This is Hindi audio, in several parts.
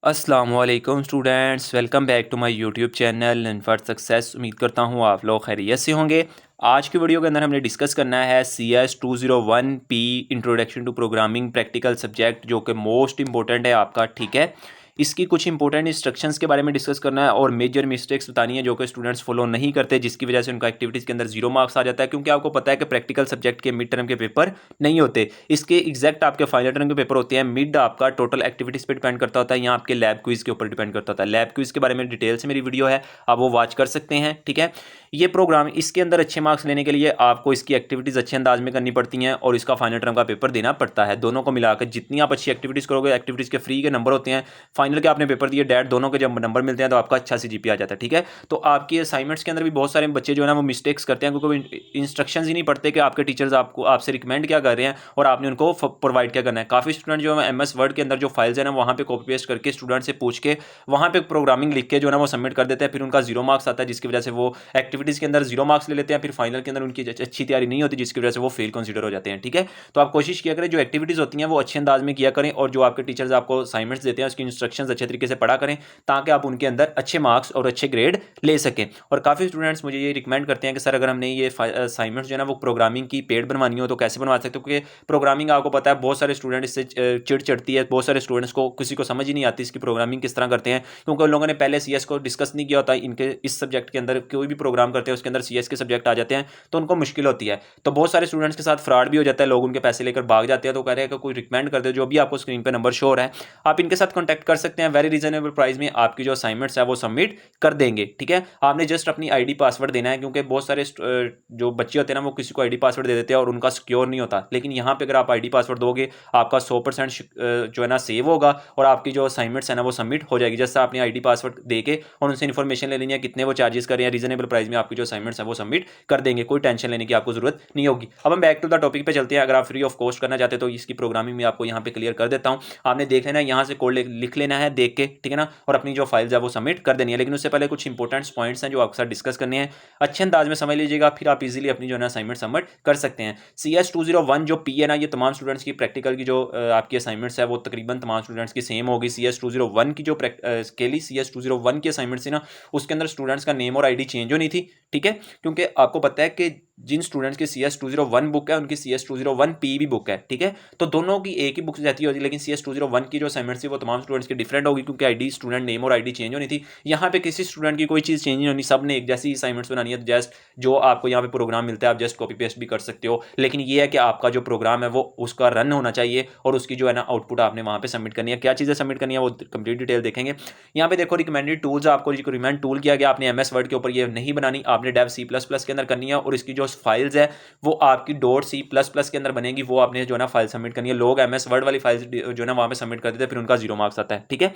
अस्सलामुअलैकुम students, welcome back to my YouTube channel learn for success. उम्मीद करता हूँ आप लोग खैरियत से होंगे। आज की वीडियो के अंदर हमने डिस्कस करना है CS 201P introduction to programming practical subject, जो कि मोस्ट इंपॉर्टेंट है आपका। ठीक है, इसकी कुछ इंपॉर्टेंट इंस्ट्रक्शंस के बारे में डिस्कस करना है और मेजर मिस्टेक्स बतानी है जो कि स्टूडेंट्स फॉलो नहीं करते, जिसकी वजह से उनका एक्टिविटीज़ के अंदर जीरो मार्क्स आ जाता है। क्योंकि आपको पता है कि प्रैक्टिकल सब्जेक्ट के मिड टर्म के पेपर नहीं होते, इसके एग्जैक्ट आपके फाइनल टर्म के पेपर होते हैं। मिड आपका टोटल एक्टिविटीज़ पे डिपेंड करता होता है, यहाँ आपके लैब क्विज के ऊपर डिपेंड करता होता है। लैब क्विज के बारे में डिटेल से मेरी वीडियो है, आप वो वॉच कर सकते हैं। ठीक है, ये प्रोग्राम इसके अंदर अच्छे मार्क्स लेने के लिए आपको इसकी एक्टिविटीज़ अच्छे अंदाज में करनी पड़ती हैं और इसका फाइनल टर्म का पेपर देना पड़ता है। दोनों को मिलाकर जितनी आप अच्छी एक्टिविटीज़ करोगे, एक्टिविटीज़ के फ्री के नंबर होते हैं, फाइनल के आपने पेपर दिए, डैट दोनों के जब नंबर मिलते हैं तो आपका अच्छा CGPA आ जाता है। ठीक है, तो आपकी असाइनमेंट्स के अंदर भी बहुत सारे बच्चे जो है ना वो मिस्टेक्स करते हैं, क्योंकि इंस्ट्रक्शंस ही नहीं पढ़ते कि आपके टीचर्स आपको आपसे रिकमेंड क्या कर रहे हैं और आपने उनको प्रोवाइड क्या करना है। काफ़ी स्टूडेंट जो है MS वर्ड के अंदर जो फाइल्स है ना वहाँ पे कॉपी पेस्ट करके स्टूडेंट से पूछ के वहाँ पे प्रोग्रामिंग लिख के जो है ना वो सबमिट कर देते हैं, फिर उनका जीरो मार्क्स आता है, जिसकी वजह से वो एक्टिविटीज़ के अंदर जीरो मार्क्स ले लेते हैं। फिर फाइनल के अंदर उनकी अच्छी तैयारी नहीं होती, जिसकी वजह से वो फेल कंसिडर हो जाते हैं। ठीक है, तो आप कोशिश किया करें जो एक्टिविटीज़ होती हैं वो अच्छे अंदाज में किया करें और जो आपके टीचर्स आपको असाइनमेंट्स देते हैं उसकी इंस्ट्रक्शंस अच्छे तरीके से पढ़ा करें, ताकि आप उनके अंदर अच्छे मार्क्स और अच्छे ग्रेड ले सकें। और काफ़ी स्टूडेंट्स मुझे ये रिकमेंड करते हैं कि सर अगर हमने ये असाइनमेंट्स जो है ना वो प्रोग्रामिंग की पेड बनवानी हो तो कैसे बनवा सकते हो, क्योंकि प्रोग्रामिंग आपको पता है बहुत सारे स्टूडेंट इससे चिड़ चढ़ती है। बहुत सारे स्टूडेंट्स को किसी को समझ ही नहीं आती इसकी प्रोग्रामिंग किस तरह करते हैं, क्योंकि उन लोगों ने पहले CS को डिस्कस नहीं किया होता। इनके इस सब्जेक्ट के अंदर कोई भी प्रोग्राम करते हैं उसके अंदर CS के सब्जेक्ट आ जाते हैं तो उनको मुश्किल होती है। तो बहुत सारे स्टूडेंट्स के साथ फ्रॉड भी हो जाता है, लोग उनके पैसे लेकर भाग जाते हैं। तो कह रहे हैं कि कोई रिकमेंड कर दे, जो भी आपको स्क्रीन पर नंबर शो हो रहा है आप इनके साथ कॉन्टैक्ट कर सकते हैं। वेरी रीजनेबल प्राइस में आपकी जो असाइनमेंट्स है वो सबमिट कर देंगे। ठीक है, आपने जस्ट अपनी ID पासवर्ड देना है, क्योंकि बहुत सारे जो बच्चे होते हैं ना वो किसी को ID पासवर्ड दे देते हैं और उनका सिक्योर नहीं होता। लेकिन यहाँ पे अगर आप ID पासवर्ड दोगे आपका 100% जो है ना सेव होगा और आपकी जो असाइनमेंट्स है ना वो सबमिट हो जाएगी। जैसे आपने ID पासवर्ड दे के और उनसे इन्फॉर्मेशन ले लेनी है कितने वो चार्जेस कर रहे हैं, रीजनेबल प्राइस में आपकी जो असाइनमेंट्स है वो सबमिट कर देंगे। कोई टेंशन लेने की आपको जरूरत नहीं होगी। अब हम बैक टू द टॉपिक पे चलते हैं। अगर आप फ्री ऑफ कॉस्ट करना चाहते हैं तो इसकी प्रोग्रामिंग में आपको यहाँ पे क्लियर कर देता हूँ। आपने देख लेना है, यहाँ से कोड लिख लेना है देख के, ठीक है ना, और अपनी जो फाइल्स है वो सबमिट कर देनी है। लेकिन उससे पहले कुछ इंपॉर्टेंट पॉइंट्स हैं जो आपके साथ डिस्कस करने हैं, अच्छे अंदाज में समझ लीजिएगा, फिर आप इजीली अपनी जो है ना असाइनमेंट सबमिट कर सकते हैं। CS 201 जो P है ना, ये तमाम स्टूडेंट्स की प्रैक्टिकल की जो आपकी असाइनमेंट्स है वो तकरीबन तमाम स्टूडेंट्स की सेम होगी। CS 201 की जो स्केली CS 201 की असाइनमेंट्स थी ना उसके अंदर स्टूडेंट्स का नेम और ID चेंज होनी थी। ठीक है, क्योंकि आपको पता है कि जिन स्टूडेंट्स की CS 201 बुक है उनकी CS 201P भी बुक है। ठीक है, तो दोनों की एक ही बुक रहती होगी, लेकिन CS 201 की जो असाइनमेंट थी वो तमाम स्टूडेंट्स की डिफरेंट होगी, क्योंकि ID स्टूडेंट नेम और ID चेंज होनी थी। यहाँ पे किसी स्टूडेंट की कोई चीज़ चेंज नहीं होनी, सब ने एक जैसी असाइनमेंट्स बनानी है। जस्ट जो आपको यहाँ पे प्रोग्राम मिलता है आप जस्ट कॉपी पेस्ट भी कर सकते हो, लेकिन ये है कि आपका जो प्रोग्राम है वो उसका रन होना चाहिए और उसकी जो है ना आउटपुट आपने वहाँ पे सबमिट करनी है। क्या चीज़ें सबमिट करनी है वो कंप्लीट डिटेल देखेंगे। यहाँ पे देखो रिकमेंडेड टूल्स, आपको रिकमेंड टूल किया गया, आपने MS वर्ड के ऊपर ये नहीं बनानी, आपने डेव C++ के अंदर करनी है और इसकी जो फाइल्स है वो आपकी .C++ के अंदर बनेगी, वो आपने जो है ना फाइल सबमिट करनी है। लोग MS वर्ड वाली फाइल्स जो है ना वहाँ पे सबमिट कर देते हैं, फिर उनका जीरो मार्क्स आता है। ठीक है,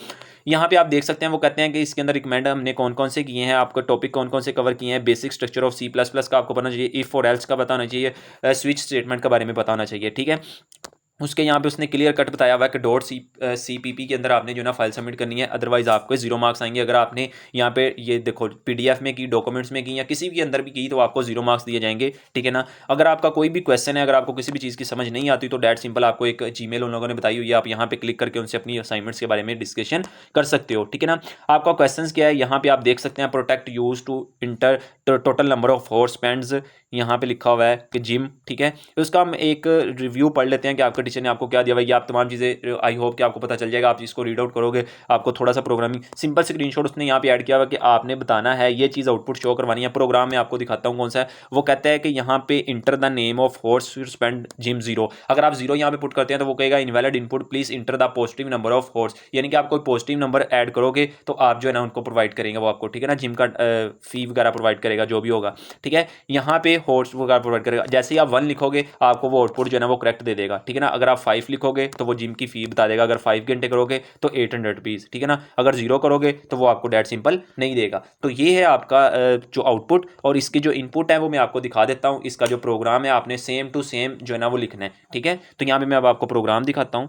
यहाँ पे आप देख सकते हैं वो कहते हैं कि इसके अंदर रिकमेंड हमने कौन कौन से किए हैं, आपको टॉपिक कौन कौन से कवर किए हैं। बेसिक स्ट्रक्चर ऑफ C++ का आपको पता चाहिए, इफ और एल्स का पता होना चाहिए, स्विच स्टेटमेंट के बारे में पता होना चाहिए। ठीक है, उसके यहाँ पे उसने क्लियर कट बताया हुआ है कि .CPP के अंदर आपने जो ना फाइल सबमिट करनी है, अदरवाइज आपको जीरो मार्क्स आएंगे। अगर आपने यहाँ पे ये देखो PDF में की, डॉक्यूमेंट्स में की या किसी भी अंदर भी की तो आपको जीरो मार्क्स दिए जाएंगे। ठीक है ना, अगर आपका कोई भी क्वेश्चन है, अगर आपको किसी भी चीज़ की समझ नहीं आती तो डैट सिंपल आपको एक Gmail उन लोगों ने बताई हुई है, आप यहाँ पे क्लिक करके उनसे अपनी असाइनमेंट्स के बारे में डिस्कशन कर सकते हो। ठीक है ना, आपका क्वेश्चन क्या है यहाँ पे आप देख सकते हैं, protect use to enter total number of hours spends, यहाँ पे लिखा हुआ है कि जिम। ठीक है, उसका हम एक रिव्यू पढ़ लेते हैं कि आपके टीचर ने आपको क्या दिया हुआ है। ये आप तमाम चीज़ें आई होप कि आपको पता चल जाएगा, आप इसको रीड आउट करोगे आपको थोड़ा सा प्रोग्रामिंग सिंपल स्क्रीनशॉट उसने यहाँ पे ऐड किया हुआ कि आपने बताना है ये चीज़ आउटपुट शो करवानी है। प्रोग्राम में आपको दिखाता हूँ कौन सा है। वो कहता है कि यहाँ पे enter the name of horse spend gym 0। अगर आप 0 यहाँ पे पुट करते हैं तो वो कहेगा invalid input, please enter the positive number of horse, यानी कि आप कोई पॉजिटिव नंबर ऐड करोगे तो आप जो है ना उनको प्रोवाइड करेंगे वो आपको। ठीक है ना, जिम का फी वगैरह प्रोवाइड करेगा जो भी होगा। ठीक है, यहाँ पे हॉर्स वगैरह प्रोवाइड करेगा। जैसे ही आप 1 लिखोगे आपको वो आउटपुट जो है ना वो करेक्ट दे देगा। ठीक है ना, अगर आप 5 लिखोगे तो वो जिम की फी बता देगा, अगर 5 घंटे करोगे तो 800 रुपीज़। ठीक है ना, अगर 0 करोगे तो वो आपको डेट सिंपल नहीं देगा। तो ये है आपका जो आउटपुट, और इसकी जो इनपुट है वो मैं आपको दिखा देता हूँ। इसका जो प्रोग्राम है आपने सेम टू सेम जो है ना वो लिखना है। ठीक है, तो यहाँ पे मैं अब आपको प्रोग्राम दिखाता हूँ।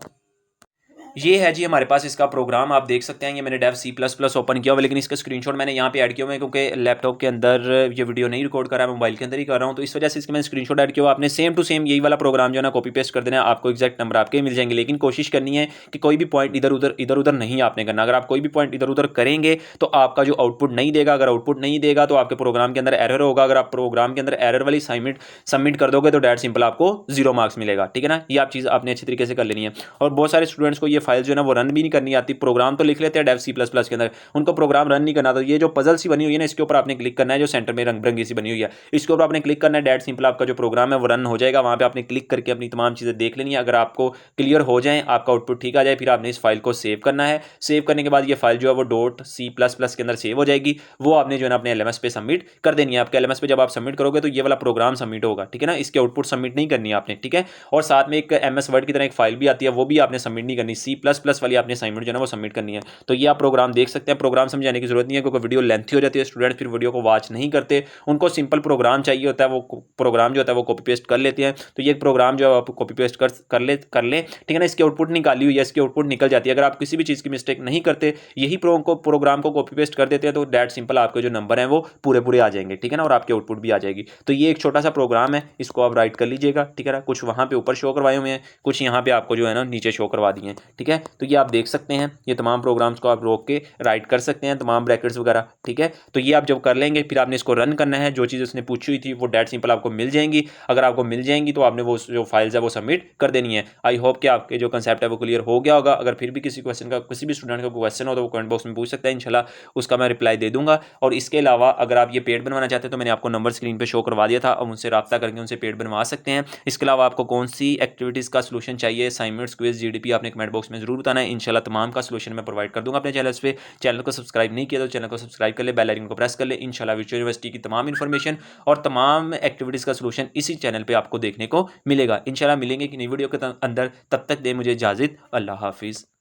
ये है जी हमारे पास इसका प्रोग्राम, आप देख सकते हैं। ये मैंने डेव C++ ओपन किया हुआ, लेकिन इसका स्क्रीनशॉट मैंने यहाँ पे ऐड किया हुआ है क्योंकि लैपटॉप के अंदर ये वीडियो नहीं रिकॉर्ड कर रहा है, मोबाइल के अंदर ही कर रहा हूँ, तो इस वजह से इसके मैंने स्क्रीनशॉट ऐड किया हुआ। आपने सेम टू सेम यही वाला प्रोग्राम जो है ना कॉपी पेस्ट कर देना है, आपको एक्जैक्ट नंबर आपके मिल जाएंगे। लेकिन कोशिश करनी है कि कोई भी पॉइंट इधर उधर नहीं आपने करना। अगर आप कोई भी पॉइंट इधर उधर करेंगे तो आपका जो आउटपुट नहीं देगा, अगर आउटपुट नहीं देगा तो आपके प्रोग्राम के अंदर एरर होगा। अगर आप प्रोग्राम के अंदर एरर वाली सबमिट कर दोगे तो डेट सिंपल आपको 0 मार्क्स मिलेगा, ठीक है ना। ये आप चीज़ आपने अच्छी तरीके से कर लेनी है। और बहुत सारे स्टूडेंट्स को ये फाइल जो है ना वो रन भी नहीं करनी आती, प्रोग्राम तो लिख लेते हैं डेव C++ के अंदर, उनको प्रोग्राम रन नहीं करना। तो ये जो पजल सी बनी हुई है ना, इसके ऊपर आपने क्लिक करना है, जो सेंटर में रंग बिरंगी सी बनी हुई है, इसके ऊपर आपने क्लिक करना है। डेट सिंपल आपका जो प्रोग्राम है वो रन हो जाएगा। वहाँ पे आपने क्लिक करके अपनी तमाम चीज़ें देख लेनी है। अगर आपको क्लियर हो जाए, आपका आउटपुट ठीक आ जाए, फिर आपने इस फाइल को सेव करना है। सेव करने के बाद ये फाइल जो है वो .C++ के अंदर सेव हो जाएगी। वो आपने जो है ना अपने LMS पे सबमिट कर देनी है। आपके LMS पे जब आप सबमिट करोगे तो ये वाला प्रोग्राम सबमिट होगा, ठीक है ना। इसके आउटपुट सबमिट नहीं करनी है आपने, ठीक है। और साथ में एक MS वर्ड की तरह एक फाइल भी आती है, वो भी आपने सबमिट नहीं करनी। C++ वाली आपने असाइनमेंट जो है ना वो सबमिट करनी है। तो ये आप प्रोग्राम देख सकते हैं। प्रोग्राम समझाने की जरूरत नहीं है क्योंकि वीडियो लेंथी हो जाती है, स्टूडेंट फिर वीडियो को वॉच नहीं करते। उनको सिंपल प्रोग्राम चाहिए होता है, वो प्रोग्राम जो होता है वो कॉपी पेस्ट कर लेते हैं। तो ये प्रोग्राम जो आप कॉपी पेस्ट कर ले, ठीक है ना। इसकी आउटपुट निकाली हुई है, इसकी आउटपुट निकल जाती है। अगर आप किसी भी चीज़ की मिस्टेक नहीं करते, यही प्रोग्राम को कॉपी पेस्ट कर देते हैं, तो डेट सिंपल आपके जो नंबर हैं वो पूरे पूरे आ जाएंगे, ठीक है ना। और आपकी आउटपुट भी आ जाएगी। तो ये एक छोटा सा प्रोग्राम है, इसको आप राइट कर लीजिएगा, ठीक है ना। कुछ वहाँ पे ऊपर शो करवाए हुए हैं, कुछ यहाँ पे आपको जो है ना नीचे शो करवा दिए हैं, ठीक है। तो ये आप देख सकते हैं, ये तमाम प्रोग्राम्स को आप रोक के राइट कर सकते हैं, तमाम ब्रैकेट्स वगैरह, ठीक है। तो ये आप जब कर लेंगे फिर आपने इसको रन करना है। जो चीज़ उसने पूछी हुई थी वो डेट सिंपल आपको मिल जाएंगी। अगर आपको मिल जाएंगी तो आपने वो जो फाइल्स है वो सबमिट कर देनी है। आई होप कि आपके जो कंसेप्ट है वो क्लियर हो गया होगा। अगर फिर भी किसी भी स्टूडेंट का क्वेश्चन हो तो वो कमेंट बॉक्स में पूछ सकता है, इंशाल्लाह उसका मैं रिप्लाई दे दूंगा। और इसके अलावा अगर आप ये पेड बनवाना चाहते हैं तो मैंने आपको नंबर स्क्रीन पर शो करवा दिया था, और उनसे रब्ता करके उनसे पेड बनवा सकते हैं। इसके अलावा आपको कौन सी एक्टिविटीज़ का सोल्यूशन चाहिए, असाइनमेंट्स, क्विज, GDP, आपने कमेंट बॉक्स में जरूर बताना है। इंशाल्लाह तमाम का सोल्यूशन मैं प्रोवाइड कर दूंगा अपने चैनल पे। चैनल को सब्सक्राइब नहीं किया तो चैनल को सब्सक्राइब कर ले, बेल आइकन को प्रेस कर ले। इंशाल्लाह वर्चुअल यूनिवर्सिटी की तमाम इन्फॉर्मेशन और तमाम एक्टिविटीज़ का सोल्यूशन इसी चैनल पे आपको देखने को मिलेगा। इंशाल्लाह मिलेंगे कि नई वीडियो के अंदर। तब तक दे मुझे इजाज़त। अल्लाह हाफिज़।